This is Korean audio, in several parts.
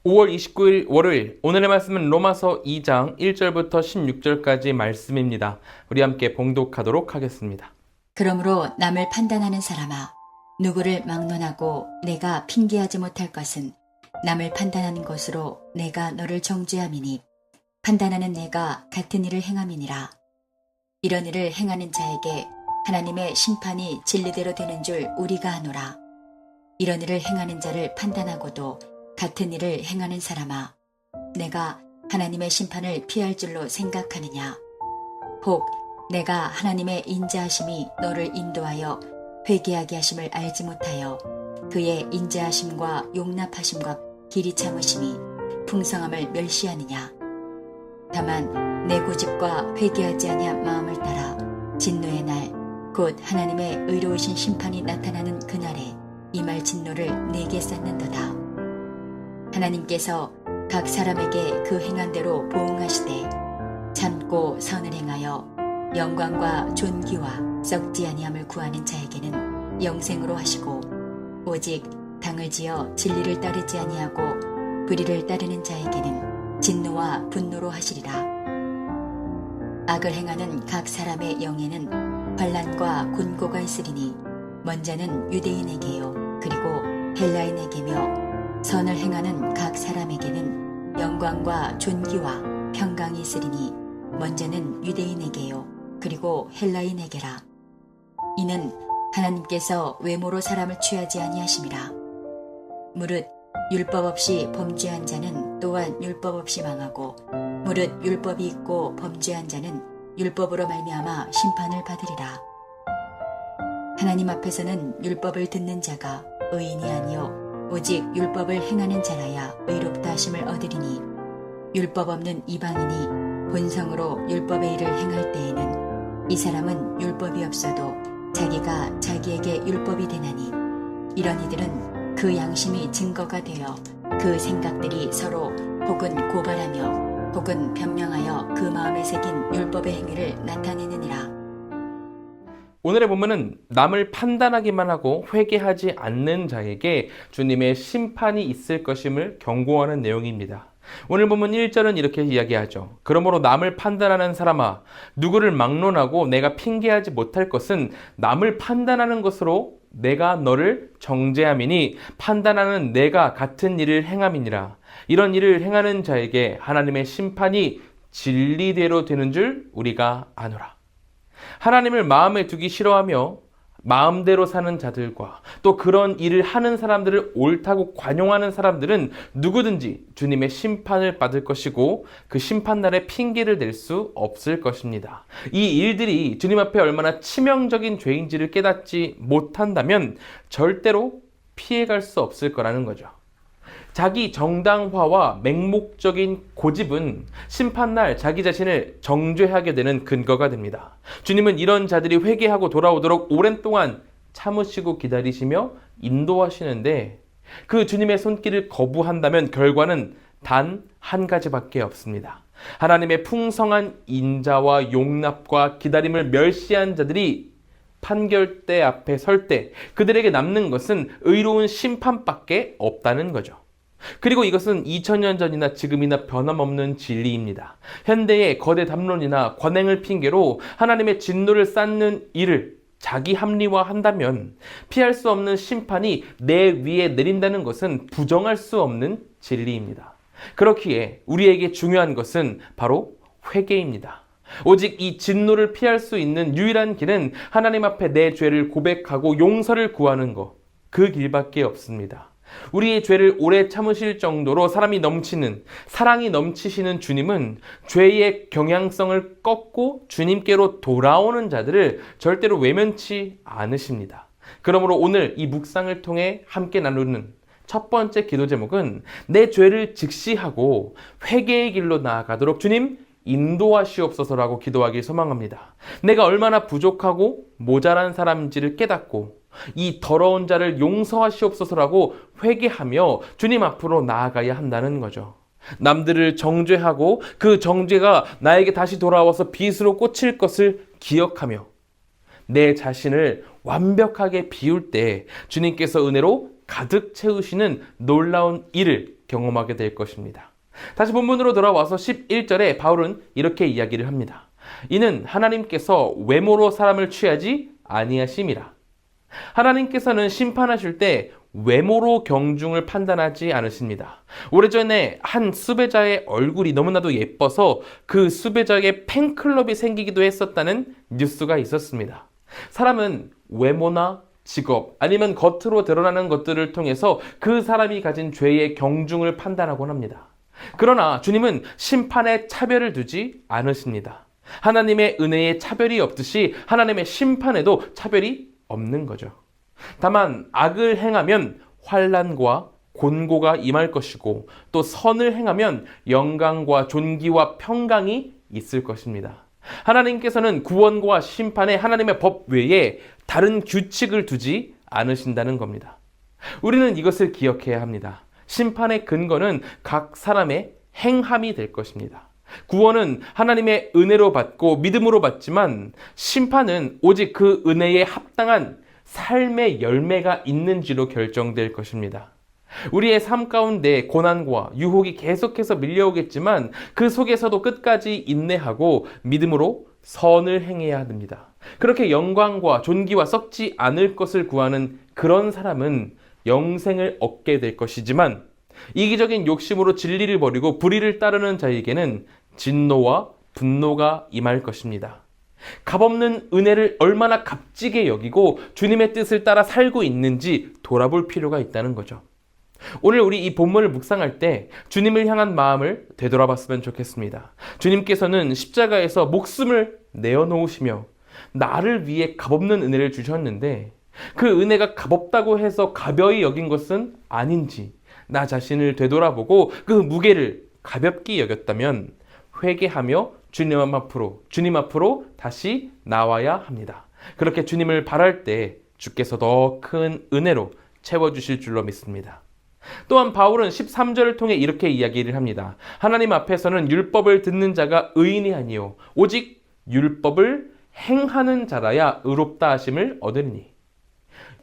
5월 29일 월요일, 오늘의 말씀은 로마서 2장 1절부터 16절까지 말씀입니다. 우리 함께 봉독하도록 하겠습니다. 그러므로 남을 판단하는 사람아, 누구를 막론하고 내가 핑계하지 못할 것은 남을 판단하는 것으로 내가 너를 정죄함이니 판단하는 내가 같은 일을 행함이니라. 이런 일을 행하는 자에게 하나님의 심판이 진리대로 되는 줄 우리가 아노라. 이런 일을 행하는 자를 판단하고도 같은 일을 행하는 사람아, 내가 하나님의 심판을 피할 줄로 생각하느냐? 혹 내가 하나님의 인자하심이 너를 인도하여 회개하게 하심을 알지 못하여 그의 인자하심과 용납하심과 길이 참으심이 풍성함을 멸시하느냐? 다만 내 고집과 회개하지 아니한 마음을 따라 진노의 날, 곧 하나님의 의로우신 심판이 나타나는 그날에 임할 진노를 내게 쌓는도다. 하나님께서 각 사람에게 그 행한 대로 보응하시되 참고 선을 행하여 영광과 존귀와 썩지 아니함을 구하는 자에게는 영생으로 하시고, 오직 당을 지어 진리를 따르지 아니하고 불의를 따르는 자에게는 진노와 분노로 하시리라. 악을 행하는 각 사람의 영에는 환난과 곤고가 있으리니 먼저는 유대인에게요 그리고 헬라인에게며, 선을 행하는 각 사람에게는 영광과 존귀와 평강이 있으리니 먼저는 유대인에게요 그리고 헬라인에게라. 이는 하나님께서 외모로 사람을 취하지 아니하심이라. 무릇 율법 없이 범죄한 자는 또한 율법 없이 망하고, 무릇 율법이 있고 범죄한 자는 율법으로 말미암아 심판을 받으리라. 하나님 앞에서는 율법을 듣는 자가 의인이 아니요 오직 율법을 행하는 자라야 의롭다 하심을 얻으리니, 율법 없는 이방인이 본성으로 율법의 일을 행할 때에는 이 사람은 율법이 없어도 자기가 자기에게 율법이 되나니, 이런 이들은 그 양심이 증거가 되어 그 생각들이 서로 혹은 고발하며 혹은 변명하여 그 마음에 새긴 율법의 행위를 나타내느니라. 오늘의 본문은 남을 판단하기만 하고 회개하지 않는 자에게 주님의 심판이 있을 것임을 경고하는 내용입니다. 오늘 본문 1절은 이렇게 이야기하죠. 그러므로 남을 판단하는 사람아, 누구를 막론하고 내가 핑계하지 못할 것은 남을 판단하는 것으로 내가 너를 정죄함이니 판단하는 내가 같은 일을 행함이니라. 이런 일을 행하는 자에게 하나님의 심판이 진리대로 되는 줄 우리가 아노라. 하나님을 마음에 두기 싫어하며 마음대로 사는 자들과 또 그런 일을 하는 사람들을 옳다고 관용하는 사람들은 누구든지 주님의 심판을 받을 것이고, 그 심판날에 핑계를 댈 수 없을 것입니다. 이 일들이 주님 앞에 얼마나 치명적인 죄인지를 깨닫지 못한다면 절대로 피해갈 수 없을 거라는 거죠. 자기 정당화와 맹목적인 고집은 심판날 자기 자신을 정죄하게 되는 근거가 됩니다. 주님은 이런 자들이 회개하고 돌아오도록 오랜 동안 참으시고 기다리시며 인도하시는데, 그 주님의 손길을 거부한다면 결과는 단 한 가지밖에 없습니다. 하나님의 풍성한 인자와 용납과 기다림을 멸시한 자들이 판결대 앞에 설 때 그들에게 남는 것은 의로운 심판밖에 없다는 거죠. 그리고 이것은 2000년 전이나 지금이나 변함없는 진리입니다. 현대의 거대 담론이나 관행을 핑계로 하나님의 진노를 쌓는 일을 자기 합리화한다면 피할 수 없는 심판이 내 위에 내린다는 것은 부정할 수 없는 진리입니다. 그렇기에 우리에게 중요한 것은 바로 회개입니다. 오직 이 진노를 피할 수 있는 유일한 길은 하나님 앞에 내 죄를 고백하고 용서를 구하는 것, 그 길밖에 없습니다. 우리의 죄를 오래 참으실 정도로 사랑이 넘치시는 주님은 죄의 경향성을 꺾고 주님께로 돌아오는 자들을 절대로 외면치 않으십니다. 그러므로 오늘 이 묵상을 통해 함께 나누는 첫 번째 기도 제목은 내 죄를 직시하고 회개의 길로 나아가도록 주님 인도하시옵소서라고 기도하길 소망합니다. 내가 얼마나 부족하고 모자란 사람인지를 깨닫고 이 더러운 자를 용서하시옵소서라고 회개하며 주님 앞으로 나아가야 한다는 거죠. 남들을 정죄하고 그 정죄가 나에게 다시 돌아와서 빗으로 꽂힐 것을 기억하며 내 자신을 완벽하게 비울 때 주님께서 은혜로 가득 채우시는 놀라운 일을 경험하게 될 것입니다. 다시 본문으로 돌아와서 11절에 바울은 이렇게 이야기를 합니다. 이는 하나님께서 외모로 사람을 취하지 아니하심이라. 하나님께서는 심판하실 때 외모로 경중을 판단하지 않으십니다. 오래전에 한 수배자의 얼굴이 너무나도 예뻐서 그 수배자에게 팬클럽이 생기기도 했었다는 뉴스가 있었습니다. 사람은 외모나 직업 아니면 겉으로 드러나는 것들을 통해서 그 사람이 가진 죄의 경중을 판단하곤 합니다. 그러나 주님은 심판에 차별을 두지 않으십니다. 하나님의 은혜에 차별이 없듯이 하나님의 심판에도 차별이 없는 거죠. 다만 악을 행하면 환난과 곤고가 임할 것이고 또 선을 행하면 영광과 존귀와 평강이 있을 것입니다. 하나님께서는 구원과 심판에 하나님의 법 외에 다른 규칙을 두지 않으신다는 겁니다. 우리는 이것을 기억해야 합니다. 심판의 근거는 각 사람의 행함이 될 것입니다. 구원은 하나님의 은혜로 받고 믿음으로 받지만 심판은 오직 그 은혜에 합당한 삶의 열매가 있는지로 결정될 것입니다. 우리의 삶 가운데 고난과 유혹이 계속해서 밀려오겠지만 그 속에서도 끝까지 인내하고 믿음으로 선을 행해야 합니다. 그렇게 영광과 존귀와 썩지 않을 것을 구하는 그런 사람은 영생을 얻게 될 것이지만 이기적인 욕심으로 진리를 버리고 불의를 따르는 자에게는 진노와 분노가 임할 것입니다. 값없는 은혜를 얼마나 값지게 여기고 주님의 뜻을 따라 살고 있는지 돌아볼 필요가 있다는 거죠. 오늘 우리 이 본문을 묵상할 때 주님을 향한 마음을 되돌아봤으면 좋겠습니다. 주님께서는 십자가에서 목숨을 내어놓으시며 나를 위해 값없는 은혜를 주셨는데 그 은혜가 값없다고 해서 가벼이 여긴 것은 아닌지 나 자신을 되돌아보고 그 무게를 가볍게 여겼다면 회개하며 주님 앞으로 다시 나와야 합니다. 그렇게 주님을 바랄 때 주께서 더 큰 은혜로 채워주실 줄로 믿습니다. 또한 바울은 13절을 통해 이렇게 이야기를 합니다. 하나님 앞에서는 율법을 듣는 자가 의인이 아니요 오직 율법을 행하는 자라야 의롭다 하심을 얻으리니.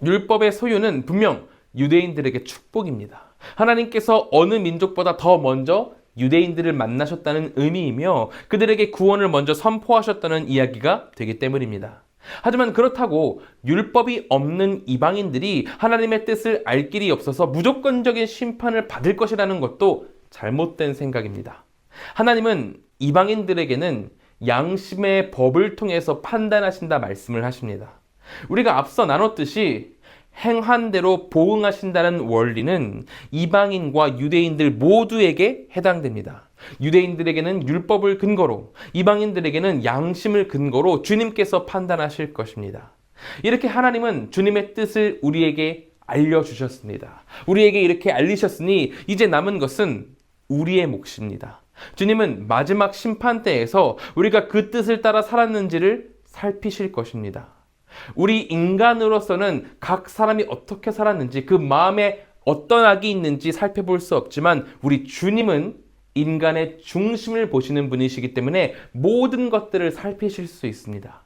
율법의 소유는 분명 유대인들에게 축복입니다. 하나님께서 어느 민족보다 더 먼저 유대인들을 만나셨다는 의미이며 그들에게 구원을 먼저 선포하셨다는 이야기가 되기 때문입니다. 하지만 그렇다고 율법이 없는 이방인들이 하나님의 뜻을 알 길이 없어서 무조건적인 심판을 받을 것이라는 것도 잘못된 생각입니다. 하나님은 이방인들에게는 양심의 법을 통해서 판단하신다 말씀을 하십니다. 우리가 앞서 나눴듯이 행한 대로 보응하신다는 원리는 이방인과 유대인들 모두에게 해당됩니다. 유대인들에게는 율법을 근거로, 이방인들에게는 양심을 근거로 주님께서 판단하실 것입니다. 이렇게 하나님은 주님의 뜻을 우리에게 알려주셨습니다. 우리에게 이렇게 알리셨으니 이제 남은 것은 우리의 몫입니다. 주님은 마지막 심판 때에서 우리가 그 뜻을 따라 살았는지를 살피실 것입니다. 우리 인간으로서는 각 사람이 어떻게 살았는지 그 마음에 어떤 악이 있는지 살펴볼 수 없지만 우리 주님은 인간의 중심을 보시는 분이시기 때문에 모든 것들을 살피실 수 있습니다.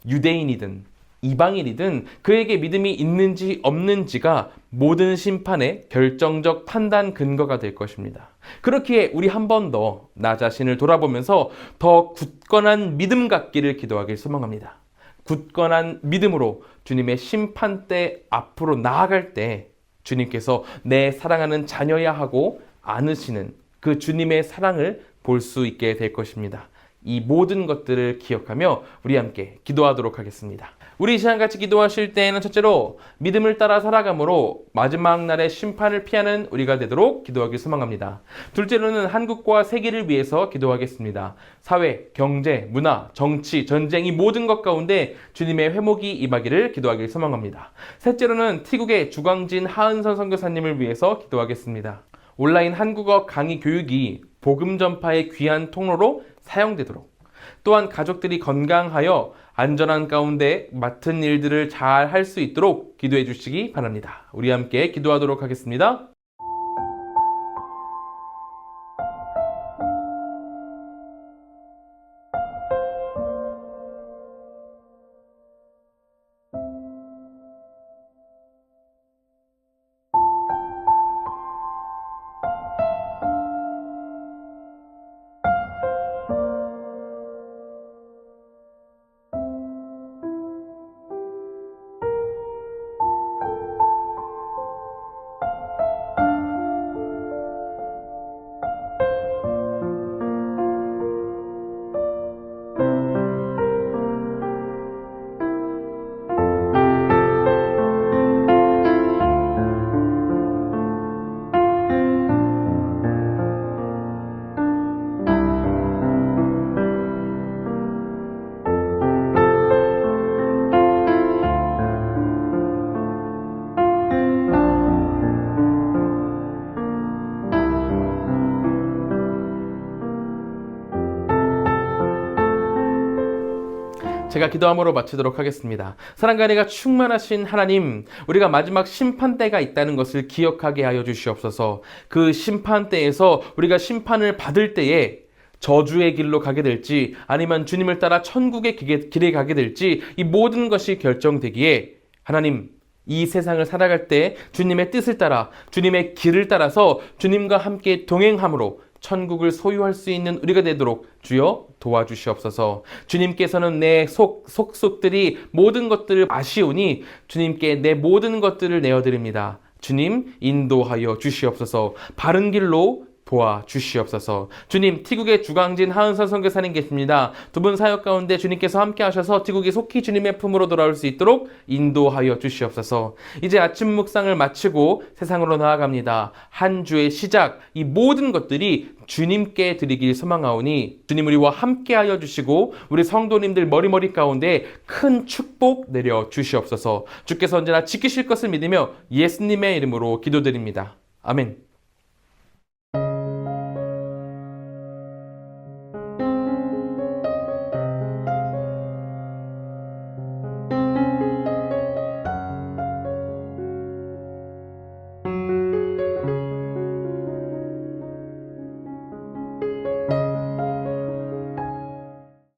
유대인이든 이방인이든 그에게 믿음이 있는지 없는지가 모든 심판의 결정적 판단 근거가 될 것입니다. 그렇기에 우리 한 번 더 나 자신을 돌아보면서 더 굳건한 믿음 갖기를 기도하길 소망합니다. 굳건한 믿음으로 주님의 심판 때 앞으로 나아갈 때 주님께서 내 사랑하는 자녀야 하고 안으시는 그 주님의 사랑을 볼 수 있게 될 것입니다. 이 모든 것들을 기억하며 우리 함께 기도하도록 하겠습니다. 우리 이 시간 같이 기도하실 때에는 첫째로 믿음을 따라 살아감으로 마지막 날의 심판을 피하는 우리가 되도록 기도하기 소망합니다. 둘째로는 한국과 세계를 위해서 기도하겠습니다. 사회, 경제, 문화, 정치, 전쟁 이 모든 것 가운데 주님의 회복이 임하기를 기도하길 소망합니다. 셋째로는 티국의 주광진 하은선 선교사님을 위해서 기도하겠습니다. 온라인 한국어 강의 교육이 복음 전파의 귀한 통로로 사용되도록 또한 가족들이 건강하여 안전한 가운데 맡은 일들을 잘 할 수 있도록 기도해 주시기 바랍니다. 우리 함께 기도하도록 하겠습니다. 제가 기도함으로 마치도록 하겠습니다. 사랑과 은혜가 충만하신 하나님, 우리가 마지막 심판대가 있다는 것을 기억하게 하여 주시옵소서. 그 심판대에서 우리가 심판을 받을 때에 저주의 길로 가게 될지 아니면 주님을 따라 천국의 길에 가게 될지 이 모든 것이 결정되기에 하나님, 이 세상을 살아갈 때 주님의 뜻을 따라 주님의 길을 따라서 주님과 함께 동행함으로 천국을 소유할 수 있는 우리가 되도록 주여 도와주시옵소서. 주님께서는 내 속속들이 모든 것들을 아시오니 주님께 내 모든 것들을 내어드립니다. 주님 인도하여 주시옵소서. 바른 길로 도와주시옵소서. 주님, 티국의 주광진 하은선 선교사님 계십니다. 두 분 사역 가운데 주님께서 함께 하셔서 티국이 속히 주님의 품으로 돌아올 수 있도록 인도하여 주시옵소서. 이제 아침 묵상을 마치고 세상으로 나아갑니다. 한 주의 시작, 이 모든 것들이 주님께 드리길 소망하오니 주님 우리와 함께하여 주시고 우리 성도님들 머리머리 가운데 큰 축복 내려 주시옵소서. 주께서 언제나 지키실 것을 믿으며 예수님의 이름으로 기도드립니다. 아멘.